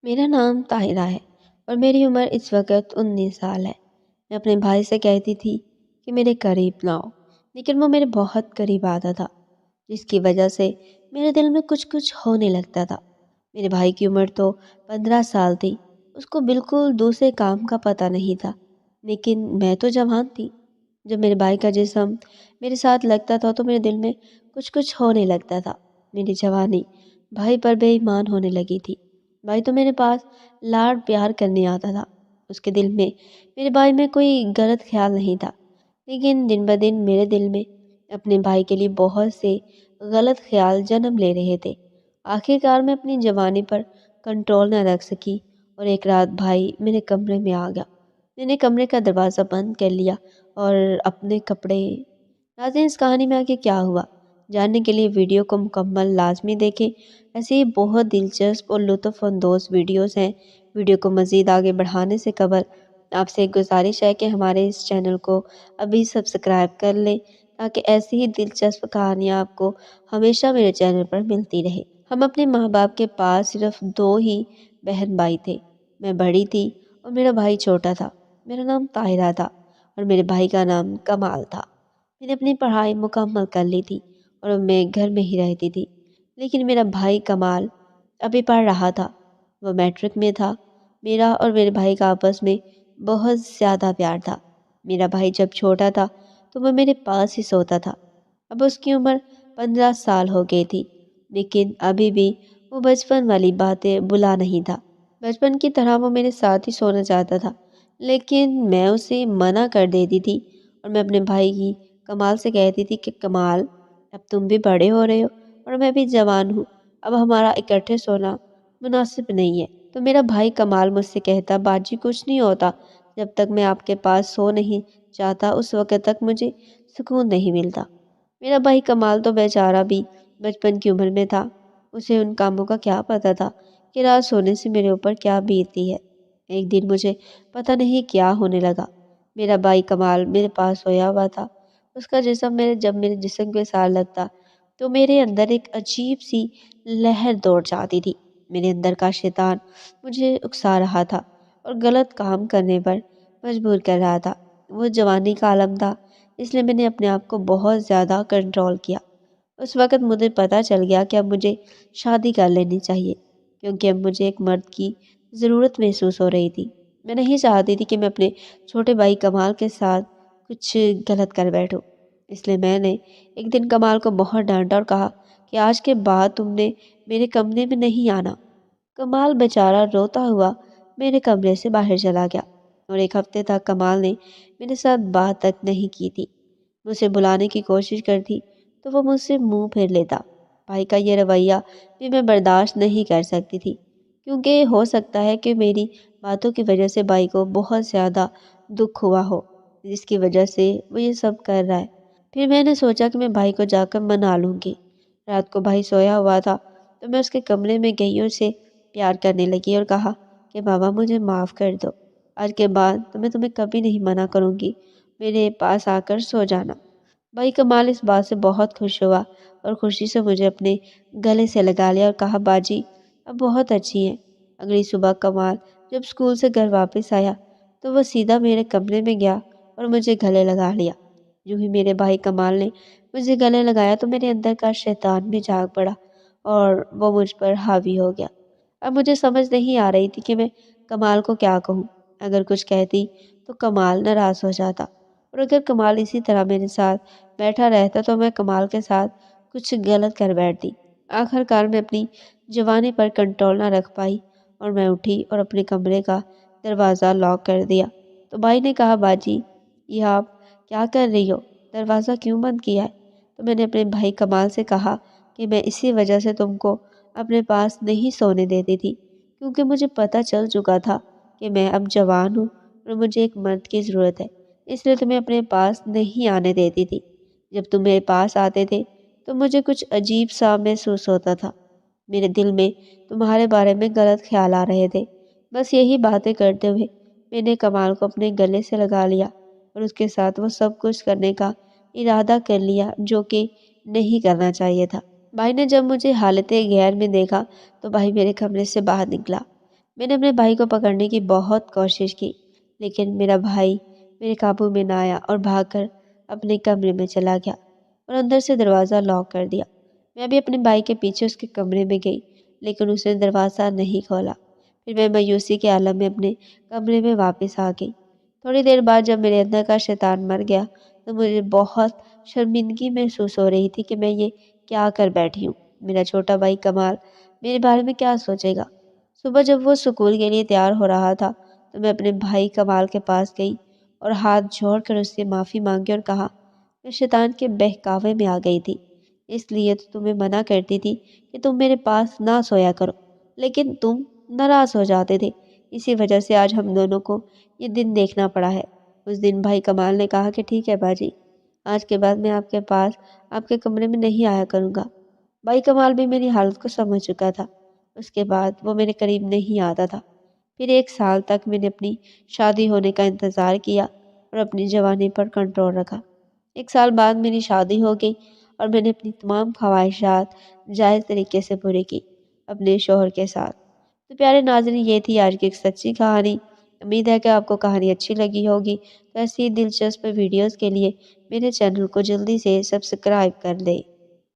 मेरा नाम ताहिरा है और मेरी उम्र इस वक्त 19 साल है। मैं अपने भाई से कहती थी कि मेरे करीब ना हो, लेकिन वो मेरे बहुत करीब आता था, जिसकी वजह से मेरे दिल में कुछ कुछ होने लगता था। मेरे भाई की उम्र तो 15 साल थी। उसको बिल्कुल दूसरे काम का पता नहीं था, लेकिन मैं तो जवान थी। जब मेरे भाई का जिस्म मेरे साथ लगता था तो मेरे दिल में कुछ कुछ होने लगता था। मेरी जवानी भाई पर बेईमान होने लगी थी। भाई तो मेरे पास लाड प्यार करने आता था। उसके दिल में मेरे भाई में कोई गलत ख्याल नहीं था, लेकिन दिन ब दिन मेरे दिल में अपने भाई के लिए बहुत से गलत ख्याल जन्म ले रहे थे। आखिरकार मैं अपनी जवानी पर कंट्रोल न रख सकी और एक रात भाई मेरे कमरे में आ गया। मैंने कमरे का दरवाज़ा बंद कर लिया और अपने कपड़े। नाज़रीन, इस कहानी में आगे क्या हुआ जानने के लिए वीडियो को मुकम्मल लाजमी देखें। ऐसे ही बहुत दिलचस्प और लुत्फ़अंदोज़ वीडियोस हैं। वीडियो को मज़ीद आगे बढ़ाने से कबल आपसे एक गुजारिश है कि हमारे इस चैनल को अभी सब्सक्राइब कर लें, ताकि ऐसी ही दिलचस्प कहानियाँ आपको हमेशा मेरे चैनल पर मिलती रहे। हम अपने माँ बाप के पास सिर्फ दो ही बहन भाई थे। मैं बड़ी थी और मेरा भाई छोटा था। मेरा नाम ताहिरा था और मेरे भाई का नाम कमाल था। मैंने अपनी पढ़ाई मुकम्मल कर ली थी और मैं घर में ही रहती थी, लेकिन मेरा भाई कमाल अभी पढ़ रहा था। वो मैट्रिक में था। मेरा और मेरे भाई का आपस में बहुत ज़्यादा प्यार था। मेरा भाई जब छोटा था तो वो मेरे पास ही सोता था। अब उसकी उम्र 15 साल हो गई थी, लेकिन अभी भी वो बचपन वाली बातें भुला नहीं था। बचपन की तरह वो मेरे साथ ही सोना चाहता था, लेकिन मैं उसे मना कर देती थी। और मैं अपने भाई की कमाल से कहती थी कि कमाल, अब तुम भी बड़े हो रहे हो और मैं भी जवान हूँ। अब हमारा इकट्ठे सोना मुनासिब नहीं है। तो मेरा भाई कमाल मुझसे कहता, बाजी कुछ नहीं होता, जब तक मैं आपके पास सो नहीं चाहता उस वक्त तक मुझे सुकून नहीं मिलता। मेरा भाई कमाल तो बेचारा भी बचपन की उम्र में था। उसे उन कामों का क्या पता था कि रात सोने से मेरे ऊपर क्या बीतती है। एक दिन मुझे पता नहीं क्या होने लगा। मेरा भाई कमाल मेरे पास सोया हुआ था। उसका जिस्म मेरे जिस्म के साथ लगता तो मेरे अंदर एक अजीब सी लहर दौड़ जाती थी। मेरे अंदर का शैतान मुझे उकसा रहा था और गलत काम करने पर मजबूर कर रहा था। वो जवानी का आलम था, इसलिए मैंने अपने आप को बहुत ज़्यादा कंट्रोल किया। उस वक़्त मुझे पता चल गया कि अब मुझे शादी कर लेनी चाहिए, क्योंकि अब मुझे एक मर्द की ज़रूरत महसूस हो रही थी। मैं नहीं चाहती थी कि मैं अपने छोटे भाई कमाल के साथ कुछ गलत कर बैठूं। इसलिए मैंने एक दिन कमाल को बहुत डांटा और कहा कि आज के बाद तुमने मेरे कमरे में नहीं आना। कमाल बेचारा रोता हुआ मेरे कमरे से बाहर चला गया और एक हफ्ते तक कमाल ने मेरे साथ बात तक नहीं की थी। मुझे बुलाने की कोशिश करती तो वो मुझसे मुंह फेर लेता। भाई का ये रवैया भी मैं बर्दाश्त नहीं कर सकती थी, क्योंकि हो सकता है कि मेरी बातों की वजह से भाई को बहुत ज़्यादा दुख हुआ हो, जिसकी वजह से वो ये सब कर रहा है। फिर मैंने सोचा कि मैं भाई को जाकर मना लूँगी। रात को भाई सोया हुआ था तो मैं उसके कमरे में गई और उसे प्यार करने लगी और कहा कि बाबा, मुझे माफ़ कर दो। आज के बाद तो मैं तुम्हें कभी नहीं मना करूँगी, मेरे पास आकर सो जाना। भाई कमाल इस बात से बहुत खुश हुआ और खुशी से मुझे अपने गले से लगा लिया और कहा, बाजी अब बहुत अच्छी हैं। अगली सुबह कमाल जब स्कूल से घर वापस आया तो वह सीधा मेरे कमरे में गया और मुझे गले लगा लिया। यूं ही मेरे भाई कमाल ने मुझे गले लगाया तो मेरे अंदर का शैतान भी जाग पड़ा और वो मुझ पर हावी हो गया। अब मुझे समझ नहीं आ रही थी कि मैं कमाल को क्या कहूँ। अगर कुछ कहती तो कमाल नाराज़ हो जाता, और अगर कमाल इसी तरह मेरे साथ बैठा रहता तो मैं कमाल के साथ कुछ गलत कर बैठती। आखिरकार मैं अपनी जवानी पर कंट्रोल ना रख पाई और मैं उठी और अपने कमरे का दरवाज़ा लॉक कर दिया। तो भाई ने कहा, बाजी ये आप क्या कर रही हो, दरवाज़ा क्यों बंद किया है? तो मैंने अपने भाई कमाल से कहा कि मैं इसी वजह से तुमको अपने पास नहीं सोने देती थी, क्योंकि मुझे पता चल चुका था कि मैं अब जवान हूँ और मुझे एक मर्द की ज़रूरत है, इसलिए तुम्हें अपने पास नहीं आने देती थी। जब तुम मेरे पास आते थे तो मुझे कुछ अजीब सा महसूस होता था। मेरे दिल में तुम्हारे बारे में गलत ख्याल आ रहे थे। बस यही बातें करते हुए मैंने कमाल को अपने गले से लगा लिया और उसके साथ वो सब कुछ करने का इरादा कर लिया जो कि नहीं करना चाहिए था। भाई ने जब मुझे हालत गैर में देखा तो भाई मेरे कमरे से बाहर निकला। میں نے اپنے بھائی کو پکڑنے کی بہت کوشش کی، لیکن میرا بھائی میرے قابو میں نہ آیا اور بھاگ کر اپنے کمرے میں چلا گیا اور اندر سے دروازہ لاک کر دیا۔ میں بھی اپنے بھائی کے پیچھے اس کے کمرے میں گئی، لیکن اس نے دروازہ نہیں کھولا۔ پھر میں مایوسی کے عالم میں اپنے کمرے میں واپس آ گئی۔ تھوڑی دیر بعد جب میرے اندر کا شیطان مر گیا تو مجھے بہت شرمندگی محسوس ہو رہی تھی کہ میں یہ کیا کر بیٹھی ہوں۔ میرا چھوٹا بھائی کمال میرے بارے میں کیا سوچے گا؟ صبح جب وہ اسکول کے لیے تیار ہو رہا تھا تو میں اپنے بھائی کمال کے پاس گئی اور ہاتھ جوڑ کر اس سے معافی مانگی اور کہا، میں شیطان کے بہکاوے میں آ گئی تھی، اس لیے تو تمہیں منع کرتی تھی کہ تم میرے پاس نہ سویا کرو، لیکن تم ناراض ہو جاتے تھے، اسی وجہ سے آج ہم دونوں کو یہ دن دیکھنا پڑا ہے۔ اس دن بھائی کمال نے کہا کہ ٹھیک ہے باجی، آج کے بعد میں آپ کے پاس آپ کے کمرے میں نہیں آیا کروں گا۔ بھائی کمال بھی میری حالت کو سمجھ چکا تھا۔ اس کے بعد وہ میرے قریب نہیں آتا تھا۔ پھر 1 سال تک میں نے اپنی شادی ہونے کا انتظار کیا اور اپنی جوانی پر کنٹرول رکھا۔ 1 سال بعد میری شادی ہو گئی اور میں نے اپنی تمام خواہشات جائز طریقے سے پوری کی اپنے شوہر کے ساتھ۔ تو پیارے ناظرین، یہ تھی آج کی ایک سچی کہانی۔ امید ہے کہ آپ کو کہانی اچھی لگی ہوگی۔ تو ایسی دلچسپ ویڈیوز کے لیے میرے چینل کو جلدی سے سبسکرائب کر لیں۔